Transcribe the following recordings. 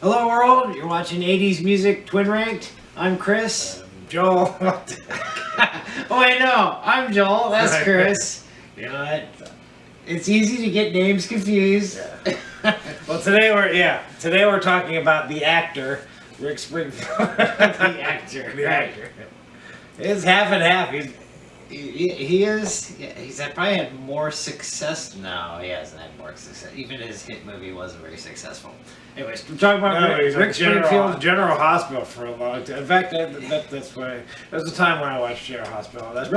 Hello world, you're watching 80s Music Twin Ranked. I'm Chris. Joel. Oh wait, no, I'm Joel, that's Chris. You know what? It's easy to get names confused. Yeah. Well, today we're talking about the actor, Rick Springfield. The actor. The actor. It's half and half. He's probably had more success. No, he hasn't had more success. Even his hit movie wasn't very successful. Anyways, we're talking about Rick Springfield. General Hospital for a long time. In fact, that's why there was a time when I watched General Hospital. That's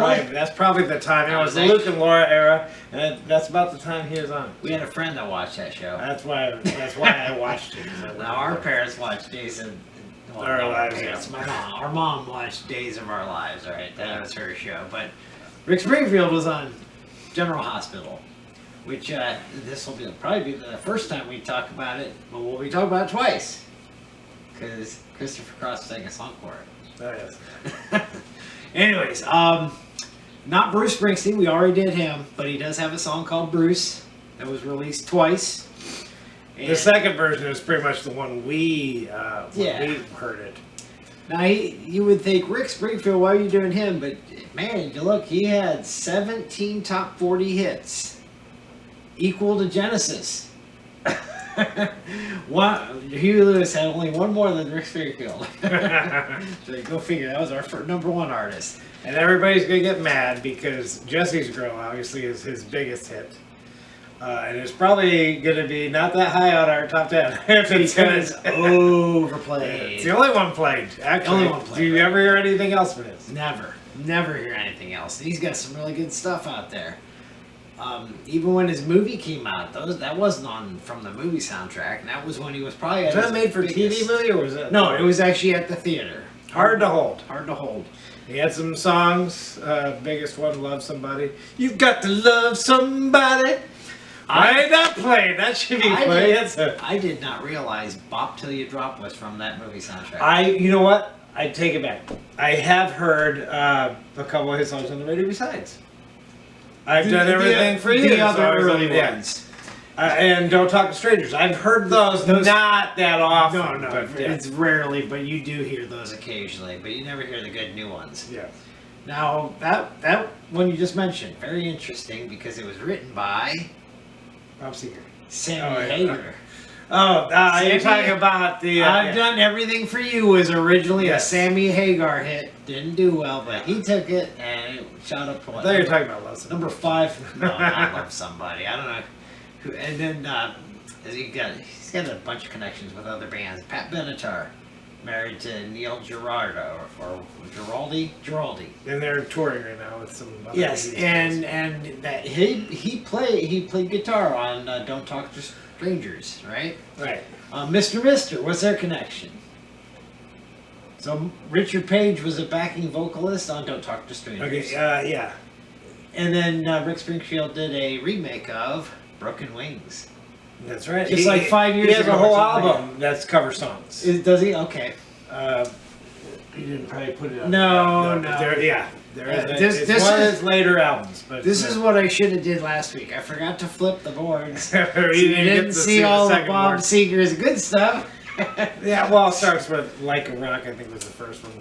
probably the time. It was the Luke and Laura era, and that's about the time he was on. We had a friend that watched that show. That's why I watched it. Now our parents watched Days of Our Lives. Yes, our mom watched Days of Our Lives. All right, that was her show. But Rick Springfield was on General Hospital, which this will probably be the first time we talk about it, but we'll be talking about it twice because Christopher Cross sang a song for it. Oh, yes. Anyways, not Bruce Springsteen. We already did him, but he does have a song called Bruce that was released twice. The second version is pretty much the one we heard it. Now, you would think, Rick Springfield, why are you doing him? But, man, you look, he had 17 top 40 hits, equal to Genesis. Huey Lewis had only one more than Rick Springfield. So go figure, that was our number one artist. And everybody's going to get mad because Jesse's Girl, obviously, is his biggest hit. And it's probably going to be not that high on our top 10. Because overplayed. It's the only one played, actually. Only one played. Do you ever hear anything else from his? Never hear anything else. He's got some really good stuff out there. Even when his movie came out, that wasn't on from the movie soundtrack. And that was when he was probably at Was that made for TV movie or was it? No, it was actually at the theater. Hard to hold. Hard to hold. He had some songs. Biggest one, Love Somebody. You've got to love somebody. Why ain't that played? That should be played. I did not realize Bop Till You Drop was from that movie soundtrack. You know what? I take it back. I have heard a couple of his songs on the radio besides. I've done everything for you. The other early ones. And Don't Talk to Strangers. I've heard those not that often. No, but it's rarely, but you do hear those occasionally. But you never hear the good new ones. Yeah. Now, that one you just mentioned, very interesting because it was written by Bob Seger. Sammy Hagar. You're talking about the... I've Done Everything For You was originally a Sammy Hagar hit. Didn't do well, but he took it and it shot up to what? I thought you were talking about Love Somebody. Number 5. No, not Love Somebody. I don't know who. And then he's got a bunch of connections with other bands. Pat Benatar, married to Neil Giraldo or Giraldi. And they're touring right now with some. Other Yes, and that he played guitar on Don't Talk to Strangers, right? Right. Mr. What's their connection? So Richard Page was a backing vocalist on Don't Talk to Strangers. Okay. Yeah. And then Rick Springfield did a remake of Broken Wings. That's right. Just like 5 years ago. He has a whole album that's cover songs. Does he? Okay. You didn't probably put it on. No. There is. It's one of his later albums. But this is what I should have did last week. I forgot to flip the boards. So you didn't see all the Bob Seger's good stuff. Yeah, well, it starts with Like a Rock, I think was the first one.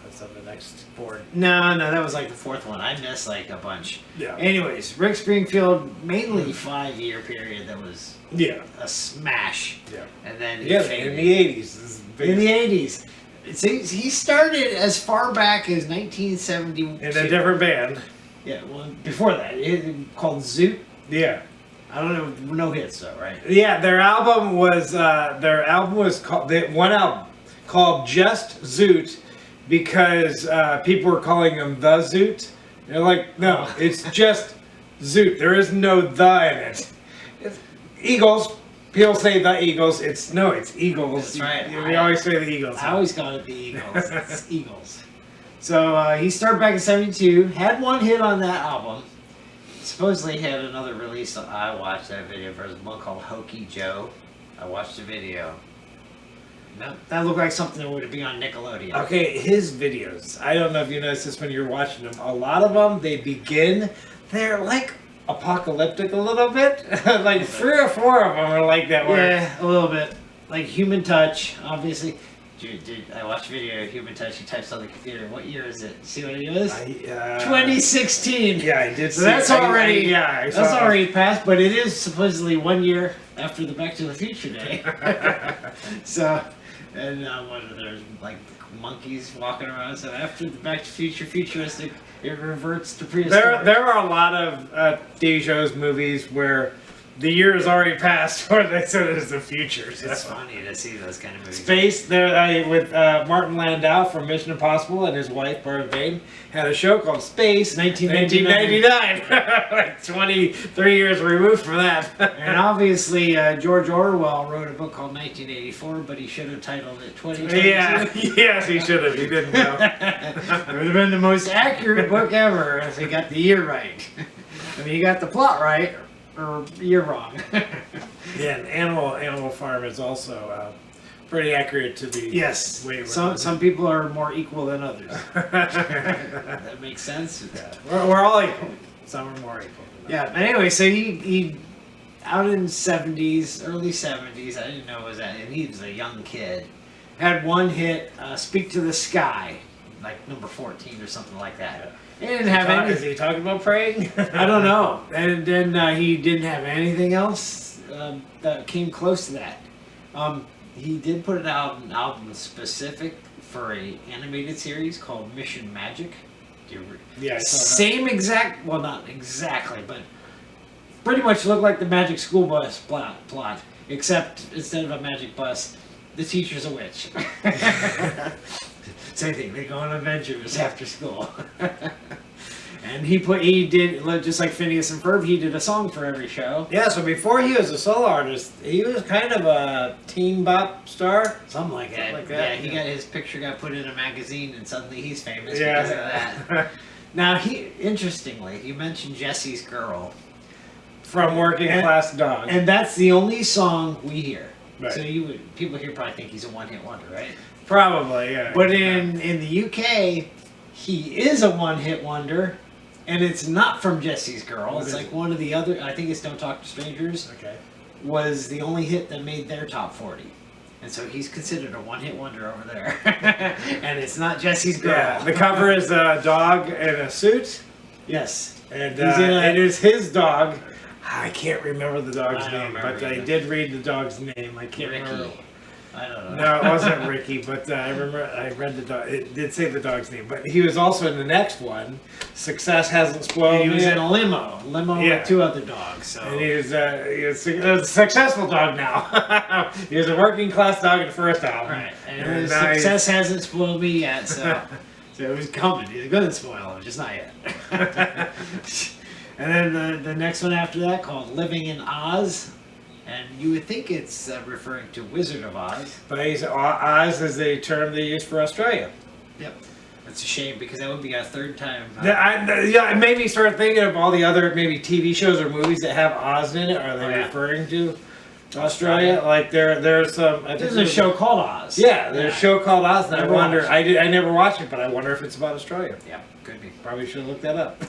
That's on the next board. No, that was like the fourth one. I missed like a bunch. Yeah. Anyways, Rick Springfield, mainly 5-year period that was a smash. Yeah. And then in the 80s. In the 80s. He started as far back as 1972. In a different band. Yeah, well, before that, called Zoot. Yeah. I don't know, no hits though, right? Yeah, their album was called one album called Just Zoot because people were calling them the Zoot. They're like, no, it's just Zoot. There is no the in it. It's Eagles. People say the Eagles. It's Eagles. That's right. We always say the Eagles. I always call it the Eagles. It's Eagles. So he started back in 72. Had one hit on that album. Supposedly he had another release. I watched that video for one called Hokey Joe. I watched the video. No, that looked like something that would be on Nickelodeon. Okay, his videos. I don't know if you noticed this when you're watching them. A lot of them, they're like apocalyptic a little bit. Like 3 or 4 of them are like that. Yeah, a little bit. like Human Touch, obviously. Dude, I watched a video of Human Touch. He types on the computer. What year is it? See what it is? 2016. Yeah, I did. So that's already I that's saw already passed, but it is supposedly 1 year after the Back to the Future day. So, and what are there, like monkeys walking around? So after the Back to the Future futuristic, it reverts to prehistoric. There are a lot of TV shows, movies where the year has already passed, or they said it's the future. So. It's funny to see those kind of movies. Space, there with Martin Landau from Mission Impossible and his wife, Barbara Bain, had a show called Space, 1999. Like 23 years removed from that. And obviously, George Orwell wrote a book called 1984, but he should have titled it 2022. Yeah, yes, he should have. He didn't know. It would have been the most accurate book ever if he got the year right. I mean, he got the plot right, or you're wrong. Yeah, and Animal Farm is also pretty accurate to the Yes. way Some people are more equal than others. That makes sense. Yeah. We're all equal. Some are more equal. Yeah, but anyway, so he out in the 70s, early 70s, I didn't know it was that, and he was a young kid. Had one hit, Speak to the Sky, like number 14 or something like that. He didn't have any. Is he talking about praying? I don't know. And then he didn't have anything else that came close to that. He did put out an album specific for a animated series called Mission Magic. Yeah, I saw that. Same exact, well, not exactly, but pretty much looked like the Magic School Bus plot, except instead of a magic bus, the teacher's a witch. Same thing. They go on adventures after school. And he did, just like Phineas and Ferb, he did a song for every show. Yeah, so before he was a solo artist, he was kind of a teen bop star. Something like that. Yeah, he got his picture got put in a magazine, and suddenly he's famous because of that. Now, interestingly, you mentioned Jesse's Girl. From Working Class Dog. And that's the only song we hear. Right. So people here probably think he's a one-hit wonder, right? Probably, yeah. But in the UK, he is a one-hit wonder, and it's not from Jesse's Girl. It's like one of the other, I think it's Don't Talk to Strangers, was the only hit that made their top 40. And so he's considered a one-hit wonder over there. And it's not Jesse's Girl. Yeah, the cover is a dog in a suit. Yes. And it is his dog. I can't remember the dog's name, but I did read the dog's name. I can't remember. I don't know. No, it wasn't Ricky, but I remember I read the dog. It did say the dog's name, but he was also in the next one. Success Hasn't Spoiled He Me. was in a limo with two other dogs. So. And he was a successful dog now. He was a working class dog in the first album. Right, and Success Hasn't Spoiled Me yet, so it was coming. He's going to spoil him, just not yet. And then the next one after that called Living in Oz. And you would think it's referring to Wizard of Oz. But Oz is the term they use for Australia. Yep. That's a shame because that would be our third time. It made me start thinking of all the other maybe TV shows or movies that have Oz in it. Are they referring to Australia? Like there's some. There's a show called Oz. Yeah, there's a show called Oz, and I wonder. watched I never watched it, but I wonder if it's about Australia. Yeah, could be. Probably should have looked that up.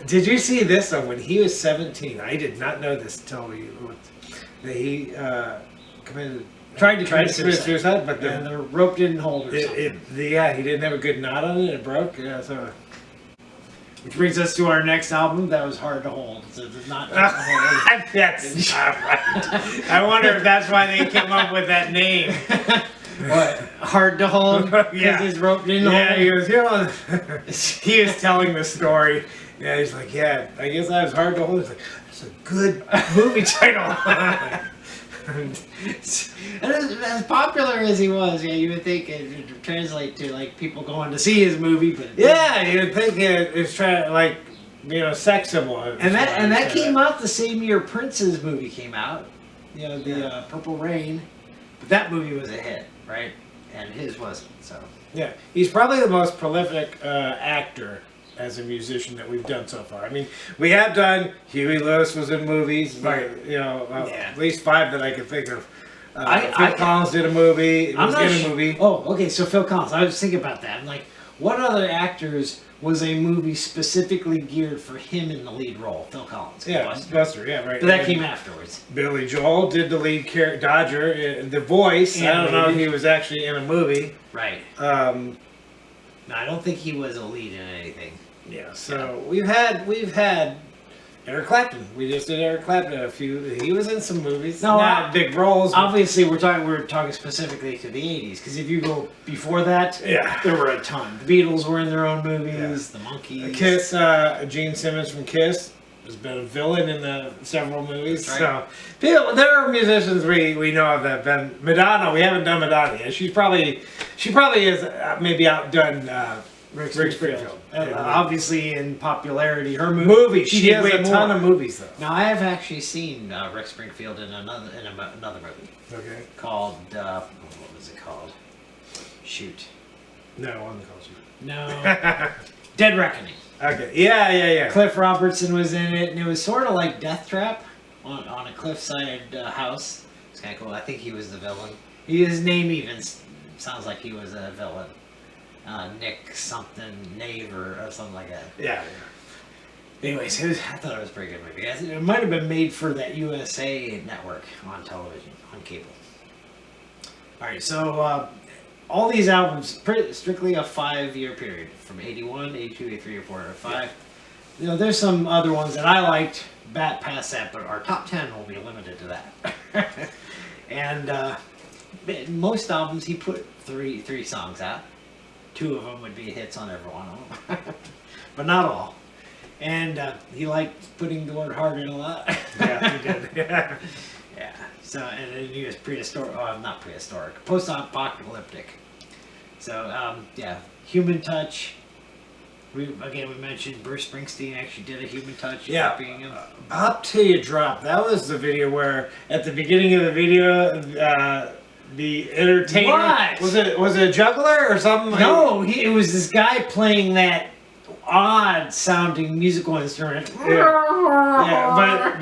Did you see this though? When he was 17, I did not know this until we looked. That he tried to commit suicide, but the rope didn't hold or something. He didn't have a good knot on it. It broke. Yeah, so. Which brings us to our next album that was hard to hold. So it's not hold. That's not right. I wonder if that's why they came up with that name. What? Hard to hold? Because his rope didn't hold? Yeah, he was telling the story. Yeah, he's like, I guess I was hard to hold. He's like, that's a good movie title. And as popular as he was, you would think it would translate to like people going to see his movie, but you would think it's trying to like sex symbol. And that came out the same year Prince's movie came out, the Purple Rain, but that movie was a hit, right? And his wasn't. So yeah, he's probably the most prolific actor as a musician that we've done so far. I mean, we have done, Huey Lewis was in movies, right? At least 5 that I can think of. Phil Collins did a movie. Oh, okay, so Phil Collins. I was thinking about that. I'm like, what other actors was a movie specifically geared for him in the lead role, Phil Collins. Yeah, Buster. Yeah, right. But that came afterwards. Billy Joel did the lead character, Dodger, the voice. I don't know if he was actually in a movie. Right. No, I don't think he was a lead in anything. Yeah. So we've had Eric Clapton. We just did Eric Clapton a few. He was in some movies. No, not big roles. Obviously, we're talking specifically to the '80s, because if you go before that, there were a ton. The Beatles were in their own movies. The Monkees. Kiss. Gene Simmons from Kiss has been a villain in several movies. Right. So there are musicians we know of that have been. Madonna. We haven't done Madonna yet. She probably is maybe outdone. Rick Springfield. Obviously, in popularity, her movies. She did has way a ton more. of movies, though. Now, I have actually seen Rick Springfield in another movie. Okay. Called what was it called? Shoot. No, it wasn't called Shoot. No. Dead Reckoning. Okay. Yeah. Cliff Robertson was in it, and it was sort of like Death Trap on a cliffside house. It's kind of cool. I think he was the villain. His name even sounds like he was a villain. Nick something, Nave or something like that. Yeah. Anyways, I thought it was a pretty good movie. It might have been made for that USA network on television, on cable. Alright, so all these albums, strictly a 5-year period, from 81, 82, 83, 84, 5. You know, there's some other ones that I liked past that, but our top 10 will be limited to that. And most albums, he put three songs out. 2 of them would be hits on every one of them, but not all. And he liked putting the word hard in a lot. Yeah, he did. Yeah. Yeah. So, and then he was prehistoric. Oh, not prehistoric. Post-apocalyptic. So, yeah, Human Touch. We mentioned Bruce Springsteen actually did a Human Touch. Yeah. Copying him. Up Till You Drop. That was the video where, at the beginning of the video, the entertainer What? was it a juggler or something? No, it was this guy playing that odd sounding musical instrument. Yeah, but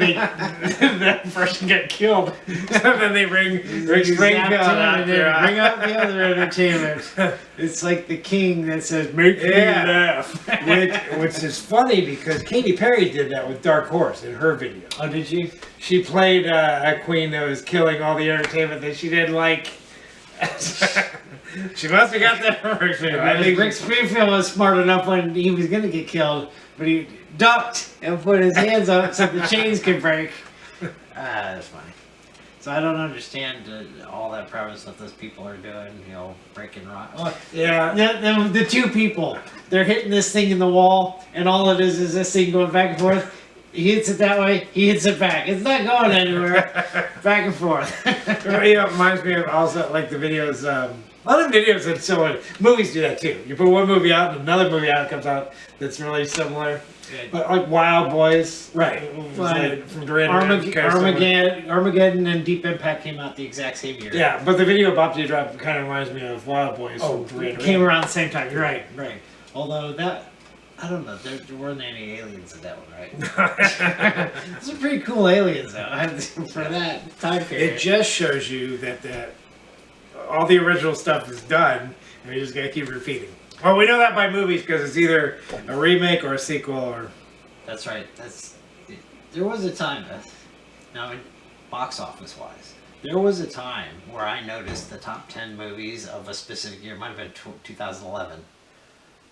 that person got killed. So then they bring Springfield out there. Bring out the other entertainment. It's like the king that says, "Make me laugh." which is funny because Katy Perry did that with Dark Horse in her video. Oh, did you? She played a queen that was killing all the entertainment that she didn't like. She must have got that from Rick Springfield. I think Rick Springfield was smart enough when he was going to get killed, but he ducked and put his hands up so the chains could break. That's funny. So I don't understand all that private stuff those people are doing, breaking rock. Oh, yeah. The 2 people, they're hitting this thing in the wall, and all it is this thing going back and forth. He hits it that way, he hits it back. It's not going anywhere. Back and forth. It reminds me of also like the videos. A lot of videos that similar. Movies do that too. You put one movie out and another movie out comes out that's really similar. But like Wild Boys, right? Like from Duran Armageddon and Deep Impact came out the exact same year. Yeah, but the video of Up Till You Drop kind of reminds me of Wild Boys. Oh, it came around the same time. You're right. Although I don't know, there weren't any aliens in that one, right? Those are pretty cool aliens, though, for that time period. It just shows you that all the original stuff is done, and we just gotta keep repeating. Well, we know that by movies because it's either a remake or a sequel, or. That's right. There was a time, now, box office wise, there was a time where I noticed the top 10 movies of a specific year. It might have been 2011.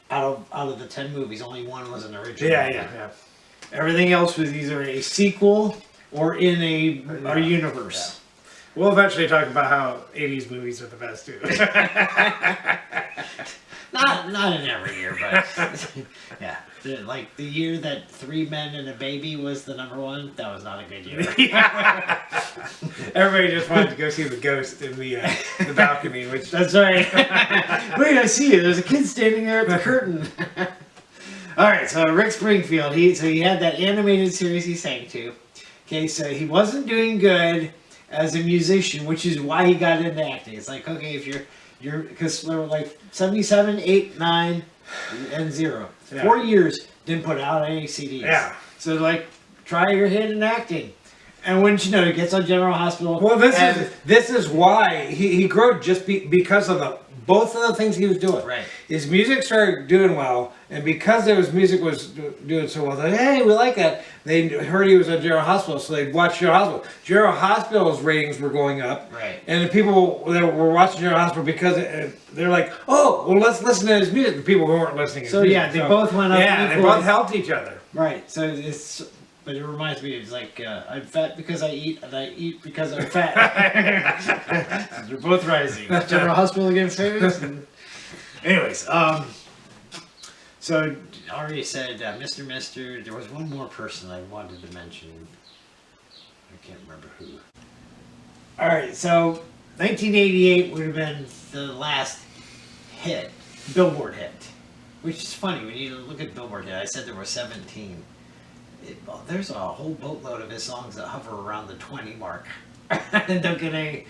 Out of the 10 movies, only one was an original. Yeah. Everything else was either a sequel or in a universe. Yeah. We'll eventually talk about how 80s movies are the best too. Not in every year, but yeah. Like the year that 3 Men and a Baby was the #1, that was not a good year. Everybody just wanted to go see the ghost in the balcony, which that's right. Wait, I see you. There's a kid standing there at the curtain. All right, so Rick Springfield, he had that animated series he sang to. Okay, so he wasn't doing good as a musician, which is why he got into acting. It's like, okay, if you're because there were like 77, 8, 9, and 0. Yeah. 4 years, didn't put out any CDs. Yeah. So like, try your hand in acting. And wouldn't you know, he gets on General Hospital. Well, this is why he grew just because of the both of the things he was doing. Right. His music started doing well, and because his music was doing so well, they hey, we like that. They heard he was at General Hospital, so they'd watch General Hospital. General Hospital's ratings were going up, Right. and the people that were watching General Hospital because they're like, oh, well, let's listen to his music. The people who weren't listening to his music. Yeah, they both went up. Yeah, they both helped each other. Right. So it's. But it reminds me, it's like, I'm fat because I eat, and I eat because I'm fat. They're both rising. General Hospital against famous. Anyways, so I already said Mr. There was one more person I wanted to mention. I can't remember who. All right, so 1988 would have been the last hit, Billboard hit, which is funny when you look at Billboard hit. I said there were 17. There's a whole boatload of his songs that hover around the 20 mark. And don't get any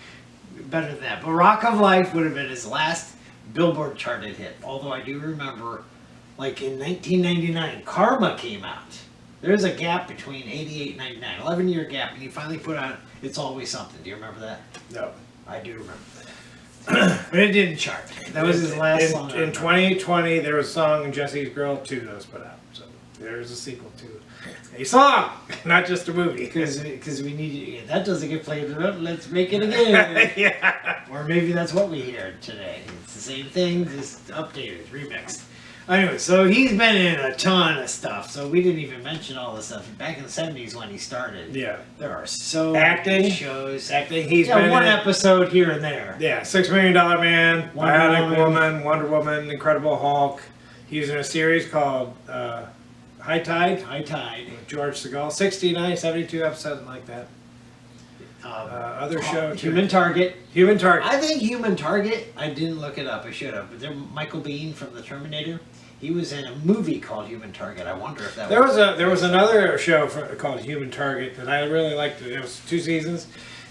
better than that. But Rock of Life would have been his last Billboard charted hit. Although I do remember, like in 1999, Karma came out. There's a gap between 88 and 99, 11-year gap, and he finally put out It's Always Something. Do you remember that? No. I do remember that. But it didn't chart. That was his last song. In 2020, there was a song, Jesse's Girl 2, that was put out. So there's a sequel to a song, not just a movie. Because we need that doesn't get played enough. Let's make it again. Yeah. Or maybe that's what we hear today. It's the same thing, just updated, remixed. Anyway, so he's been in a ton of stuff. So we didn't even mention all the stuff back in the 70s when he started. Yeah. There are so Acting many shows. Acting. He's been one in episode here and there. Yeah, $6 Million Man, Wonder Bionic Woman. Woman, Wonder Woman, Incredible Hulk. He was in a series called High Tide High Tide. with George Segal. 69, 72 episodes, like that. Other show too. Human Target. Human Target. I think Human Target, I didn't look it up, I should have, but there, Michael Biehn from the Terminator, he was in a movie called Human Target. I wonder if that There was another show called Human Target that I really liked. It was 2 seasons.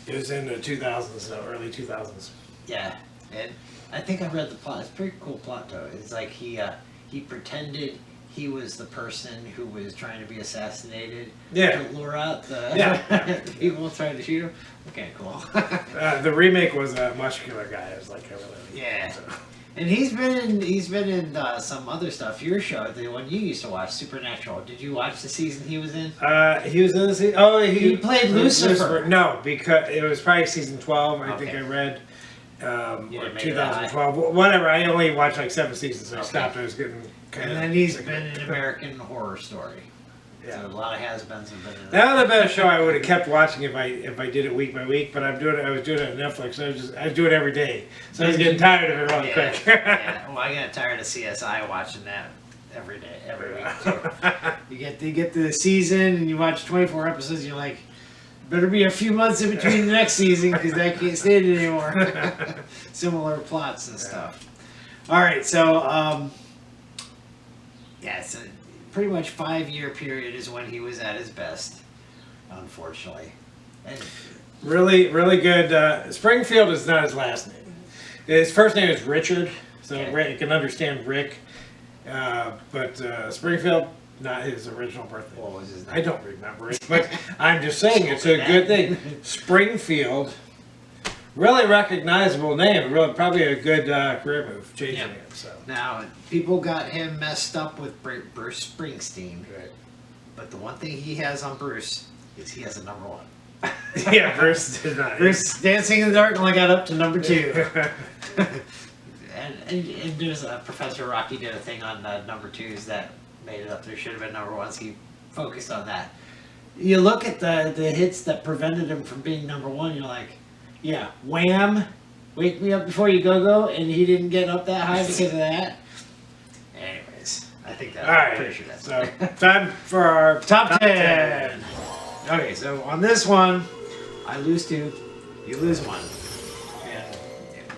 It was in the 2000s, so early 2000s. Yeah, and I think I read the plot. It's a pretty cool plot though. It's like he pretended he was the person who was trying to be assassinated Yeah. to lure out the Yeah. people trying to shoot him. Okay, cool. The remake was a muscular guy. It was like a really Yeah. And he's been in some other stuff. Your show, the one you used to watch, Supernatural. Did you watch the season he was in? He was in the season. Oh, He played Lucifer. No, because it was probably season 12. I think Okay. I read. Or didn't make it that high. 2012. Whatever. I only watched like 7 seasons. So I Okay. stopped. I was getting kind And of. then he's been in American Horror Story. Yeah. So a lot of has-beens have been in That would have been a show I would have kept watching if I did it week by week. But I was doing it on Netflix. So I was doing it every day. So I was getting tired of it really quick. Yeah. Well, I got tired of CSI watching that every day, every week too. You get to the season and you watch 24 episodes. You're like, better be a few months in between the next season because I can't stand it anymore. Similar plots and stuff. All right, so it's a pretty much 5-year period is when he was at his best, unfortunately. And Really, really good. Springfield is not his last name. His first name is Richard, so Okay. you can understand Rick. But Springfield, not his original birth name. what was his name? I don't remember it, but I'm just saying it's a good thing. Springfield, really recognizable name. Really, probably a good career move, changing Yeah. it. So. Now, people got him messed up with Bruce Springsteen, Right. but the one thing he has on Bruce is he has a number 1. Yeah, Bruce did not. Bruce Dancing in the Dark only got up to number 2. and there's Professor Rocky did a thing on number 2s that made it up there. Should have been number 1s. He focused on that. You look at the hits that prevented him from being number 1. You're like, yeah, Wham, Wake Me Up Before You Go Go, and he didn't get up that high because of that. Anyways, I think that. All right. I'm pretty sure that's So time for our top 10. Okay, so on this one, I lose 2, you lose 1. And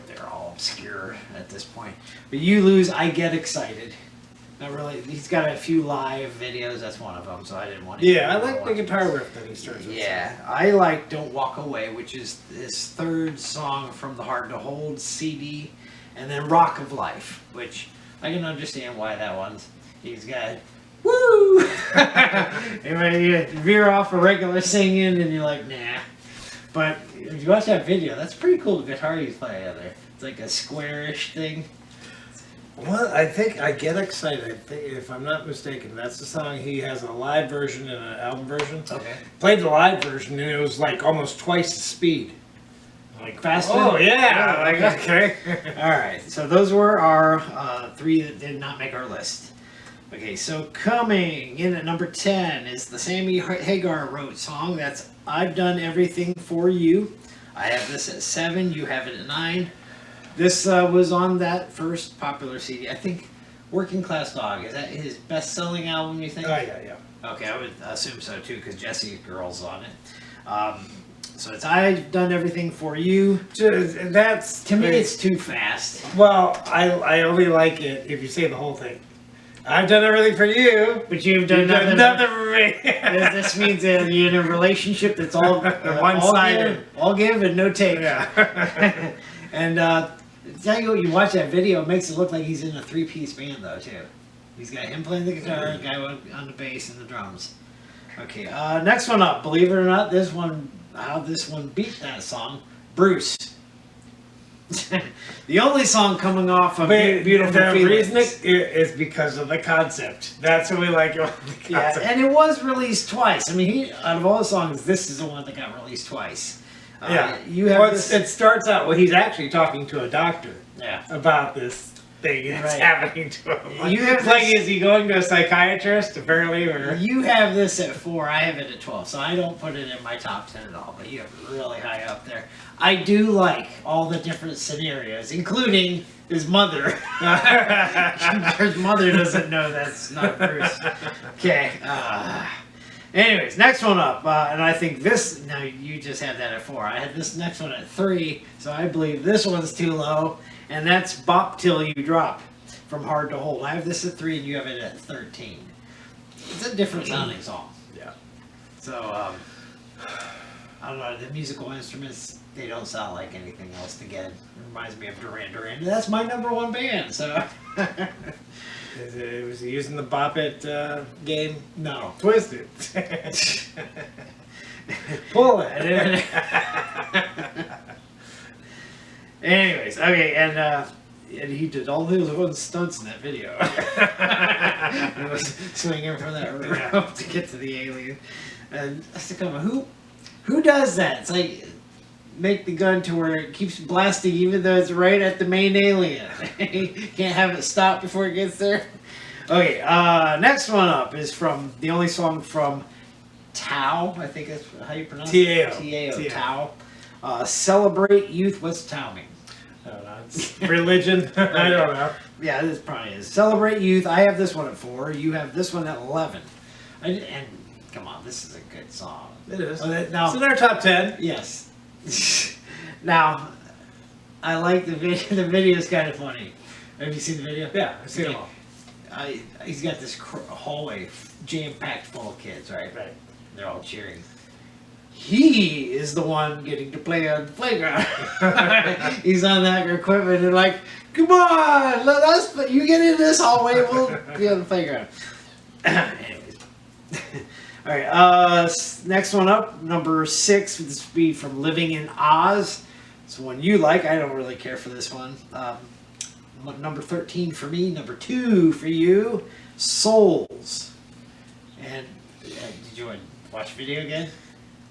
they're all obscure at this point. But you lose I Get Excited. Not really. He's got a few live videos. That's one of them, so I didn't want to. Yeah, I like the guitar riff that he starts with. Yeah, I like Don't Walk Away, which is his 3rd song from the Hard to Hold CD. And then Rock of Life, which I can understand why that one's. He's got woo! Anyway, you veer off a regular singing and you're like, nah. But if you watch that video, that's pretty cool, the guitar he's playing out there. It's like a squarish thing. Well, I think I Get Excited. I think, if I'm not mistaken, that's the song. He has a live version and an album version. Okay. Played the live version and it was like almost twice the speed. Like faster? Oh yeah! Oh, Like, okay. Alright, so those were our 3 that did not make our list. Okay, so coming in at number 10 is the Sammy Hagar wrote song. That's I've Done Everything For You. I have this at 7, you have it at 9. This was on that first popular CD. I think Working Class Dog, is that his best-selling album, you think? Oh yeah. Okay, I would assume so too, because Jesse's Girl's on it. So it's I've Done Everything For You. That's To me, it's too fast. Well, I only like it if you say the whole thing. I've done everything for you, But you've done nothing for me. This means that you're in a relationship that's all One-sided. all give and no take. Yeah. And tell you what, you watch that video, it makes it look like he's in a 3-piece band though too. He's got him playing the guitar, a guy on the bass and the drums. Okay, next one up. Believe it or not, this one beat that song, Bruce. The only song coming off of Beautiful the Feelings. reason is because of the concept. That's what we like about the concept. Yeah, and it was released twice. I mean, out of all the songs, this is the one that got released twice. You have this. It starts out he's actually talking to a doctor. Yeah. About this thing that's happening to him. You have like, is he going to a psychiatrist? Apparently, or you have this at 4. I have it at 12, so I don't put it in my top 10 at all. But you have it really high up there. I do like all the different scenarios, including his mother. His mother doesn't know that's not Bruce. Okay. Anyways, next one up, and I think this. Now you just had that at 4. I had this next one at 3, so I believe this one's too low, and that's "Bop Till You Drop" from Hard to Hold. I have this at 3, and you have it at 13. It's a different sounding song. yeah. So I don't know. The musical instruments, they don't sound like anything else. Again, it reminds me of Duran Duran. That's my number 1 band. So. Was he using the Bop It game? No. Twist it. Pull it. Anyways, okay, and he did all his own stunts in that video. He was swinging from that rope to get to the alien. And I was like, who does that? It's like make the gun to where it keeps blasting even though it's right at the main alien. Can't have it stop before it gets there. Okay, next one up is from the only song from Tao, I think that's how you pronounce it. Tao. Tao. Celebrate Youth. What's Tao mean? I don't know. It's religion. I don't know. Yeah, this probably is. Celebrate Youth. I have this one at 4. You have this one at 11. And come on, this is a good song. It is. Now, it's in our top 10. Yes. Now, I like the video. The video is kind of funny. Have you seen the video? Yeah, I've seen them all. He's got this hallway jam-packed full of kids, right? Right. They're all cheering. He is the one getting to play on the playground. He's on that equipment and like, come on, let us. You get in this hallway, we'll be on the playground. Anyways. All right, next one up, number 6, this would be from Living in Oz. It's one you like. I don't really care for this one. Number 13 for me. Number 2 for you, Souls. And did you watch the video again?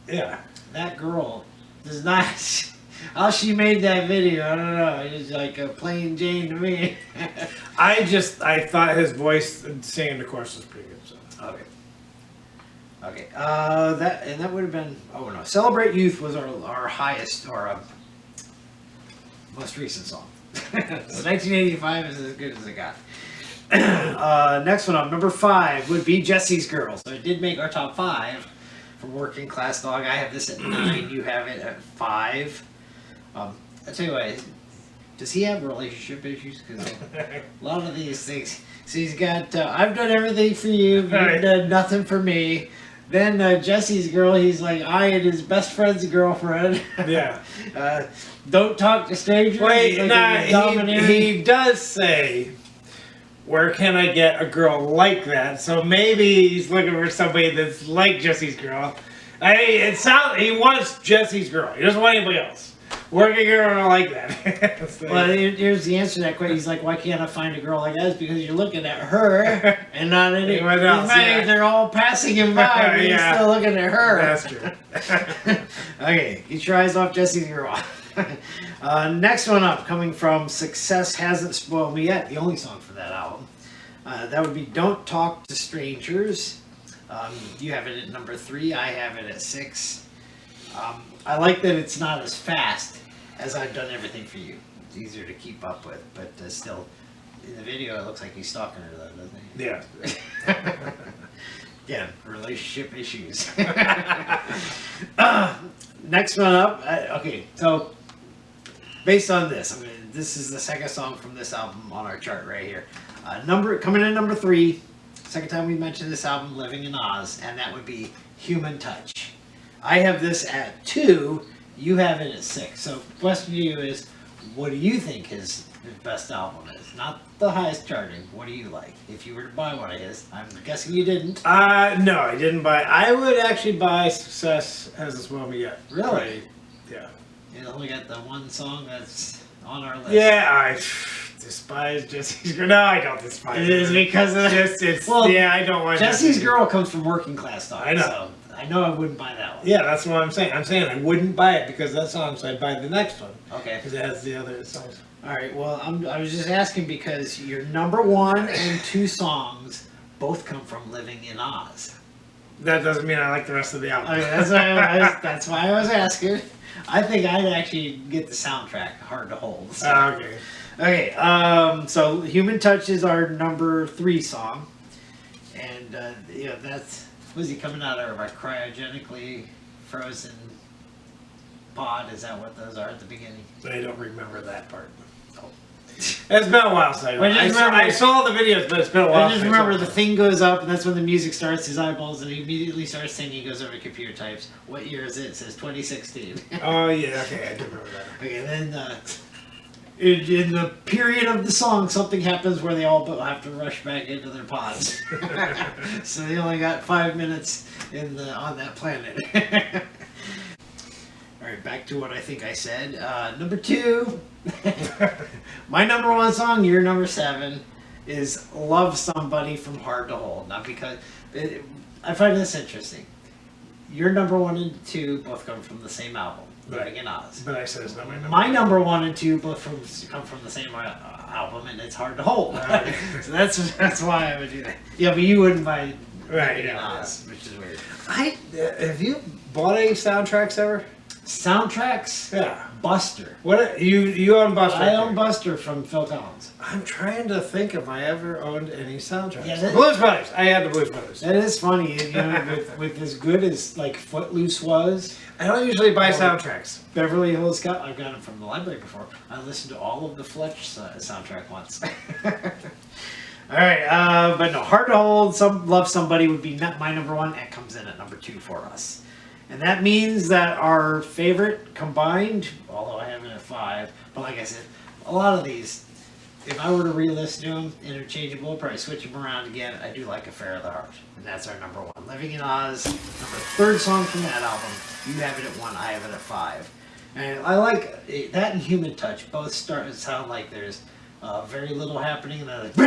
Yeah. That girl does not. How she made that video, I don't know. It's like a plain Jane to me. I thought his voice singing the chorus was pretty good. So. Okay. Okay. That would have been. Oh no! Celebrate Youth was our highest or most recent song. So 1985 is as good as it got. Next one up, number 5 would be Jesse's Girl. So it did make our top 5 from Working Class Dog. I have this at 9. You have it at 5. I'll tell you what. Does he have relationship issues? Because a lot of these things. So he's got. I've done everything for you. You've done nothing for me. Then Jesse's Girl, he's like eyeing his best friend's girlfriend. Yeah. Don't talk to strangers. Wait, he does say, where can I get a girl like that? So maybe he's looking for somebody that's like Jesse's Girl. He wants Jesse's Girl. He doesn't want anybody else. Working girl, I don't like that. It's like- Well, here's the answer to that question. He's like, why can't I find a girl like that? It's because you're looking at her and not anyone else. Yeah. They're all passing him by, but Yeah. he's still looking at her. That's true. Okay, he tries off Jesse's girl. Next one up, coming from Success Hasn't Spoiled Me Yet, the only song for that album. That would be Don't Talk to Strangers. You have it at number 3. I have it at 6. I like that it's not as fast as I've Done Everything for You. It's easier to keep up with, but still, in the video, it looks like he's stalking her, though, doesn't he? Yeah. Yeah, relationship issues. Next one up. Okay, so based on this, this is the second song from this album on our chart right here. Coming in number 3. Second time we mentioned this album, Living in Oz, and that would be Human Touch. I have this at 2. You have it at 6. So, question to you is, what do you think his best album is? Not the highest charting. What do you like? If you were to buy one of his, I'm guessing you didn't. No, I didn't buy. I would actually buy Success Hasn't Spoiled Me Yet. Really? Right. Yeah. You only got the one song that's on our list. Yeah, I despise Jesse's Girl. No, I don't despise It is because of it's Well, yeah, I don't want Jesse's Girl comes from working class dog. I know. So I know I wouldn't buy that one. Yeah, that's what I'm saying. I'm saying I wouldn't buy it because of that song, so I'd buy the next one. Okay. Because it has the other songs. All right. Well, I was just asking because your number 1 and 2 songs both come from Living in Oz. That doesn't mean I like the rest of the album. Okay, that's why I was asking. I think I'd actually get the soundtrack Hard to Hold. So. Okay. Okay, so Human Touch is our number 3 song. And, that's, was he coming out of a cryogenically frozen pod? Is that what those are at the beginning? I don't remember that part. Oh. It's been a while since I saw the videos, but it's been a while. I just remember the thing goes up, and that's when the music starts, his eyeballs, and he immediately starts singing, goes over to computer types. What year is it? It says 2016. Oh, yeah, okay, I do remember that. Okay, then in the period of the song, something happens where they all have to rush back into their pods. So they only got 5 minutes on that planet. All right, back to what I think I said. Number 2, my number 1 song, your number 7, is Love Somebody from Hard to Hold. Not because I find this interesting. Your number 1 and 2 both come from the same album, Living in Oz. But I said it's not my number. My number 1 and 2 both come from the same album, and it's Hard to Hold. So that's why I would do that. Yeah, but you wouldn't buy Living in Oz, which is weird. Have you bought any soundtracks ever? Soundtracks? Yeah. Buster. What you own Buster? I own Buster from Phil Collins. I'm trying to think if I ever owned any soundtracks. Yeah, Blues Brothers. I had the Blues Brothers. That is funny, with as good as like Footloose was. I don't usually buy soundtracks. Beverly Hills Cop. I've got them from the library before. I listened to all of the Fletch soundtrack once. All right, but no, Hard to Hold. Love Somebody would be my number 1. That comes in at number 2 for us. And that means that our favorite combined, although I have it at 5, but like I said, a lot of these, if I were to relist them interchangeable, I'd probably switch them around again. I do like Affair of the Heart, and that's our number 1. Living in Oz, number 3rd song from that album. You have it at 1, I have it at 5. And I like that and Human Touch. Both sound like there's very little happening, and they're like,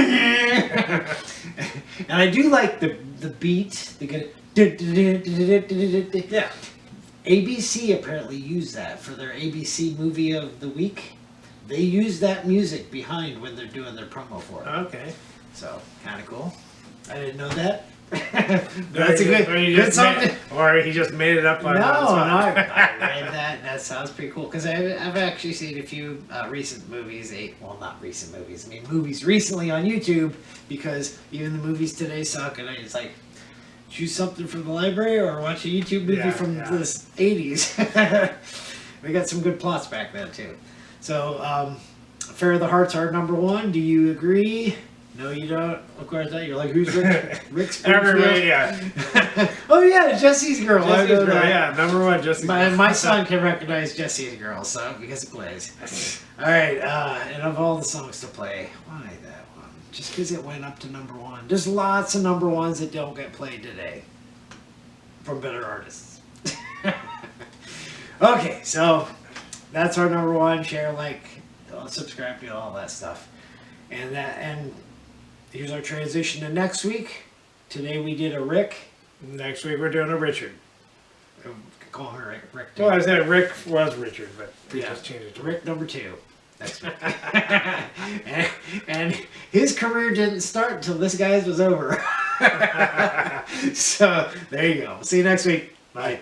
and I do like the beat, the good. Yeah. ABC apparently used that for their ABC movie of the week. They use that music behind when they're doing their promo for it. Okay. So, kind of cool. I didn't know that. That's a good song. Or he just made it up on No, the spot. I read that. And that sounds pretty cool. Because I've actually seen a few recent movies. Well, not recent movies. I mean, movies recently on YouTube. Because even the movies today suck. And it's like, choose something from the library or watch a YouTube movie from the 80s. We got some good plots back then, too. So, Affair of the Heart's our number 1. Do you agree? No, you don't. Of course not. You're like, who's Rick? Rick Springfield? Everybody, yeah. Oh, yeah, Jesse's Girl. Jesse's Girl, yeah. Number 1, Jesse's Girl. My son can recognize Jesse's Girl, so because it plays. All right, and of all the songs to play, why that one? Just because it went up to number 1. There's lots of number 1s that don't get played today from better artists. Okay, so that's our number one. Share, like, subscribe, all that stuff. And here's our transition to next week. Today we did a Rick. Next week we're doing a Richard. Call her Rick. Well, I said Rick was Richard, but we Yeah. just changed it to Rick number 2 next week. and his career didn't start until this guy's was over. So there you go. See you next week. Bye.